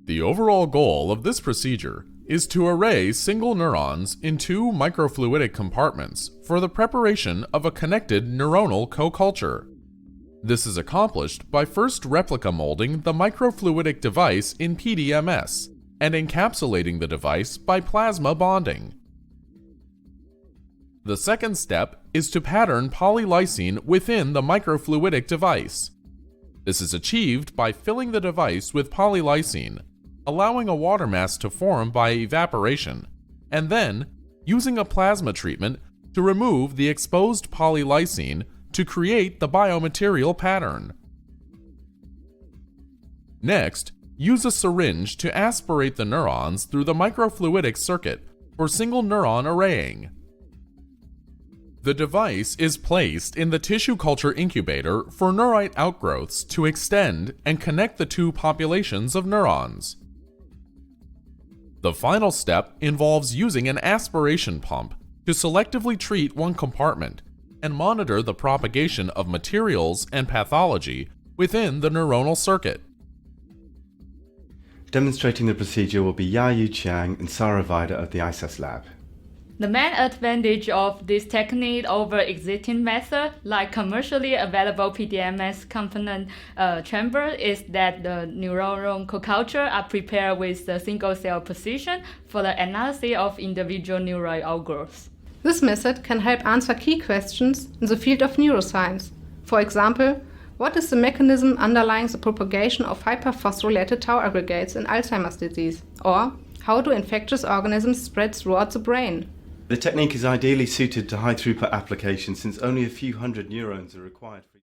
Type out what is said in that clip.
The overall goal of this procedure is to array single neurons in two microfluidic compartments for the preparation of a connected neuronal co-culture. This is accomplished by first replica molding the microfluidic device in PDMS and encapsulating the device by plasma bonding. The second step is to pattern polylysine within the microfluidic device. This is achieved by filling the device with polylysine, allowing a water mass to form by evaporation, and then using a plasma treatment to remove the exposed polylysine to create the biomaterial pattern. Next, use a syringe to aspirate the neurons through the microfluidic circuit for single neuron arraying. The device is placed in the tissue culture incubator for neurite outgrowths to extend and connect the two populations of neurons. The final step involves using an aspiration pump to selectively treat one compartment and monitor the propagation of materials and pathology within the neuronal circuit. Demonstrating the procedure will be Chiang and Waide of the ISAS lab. The main advantage of this technique over existing method, like commercially available PDMS component chamber, is that the neuronal co-culture are prepared with the single-cell precision for the analysis of individual neural outgrowths. This method can help answer key questions in the field of neuroscience. For example, what is the mechanism underlying the propagation of hyperphosphorylated tau aggregates in Alzheimer's disease? Or how do infectious organisms spread throughout the brain? The technique is ideally suited to high-throughput applications since only a few hundred neurons are required for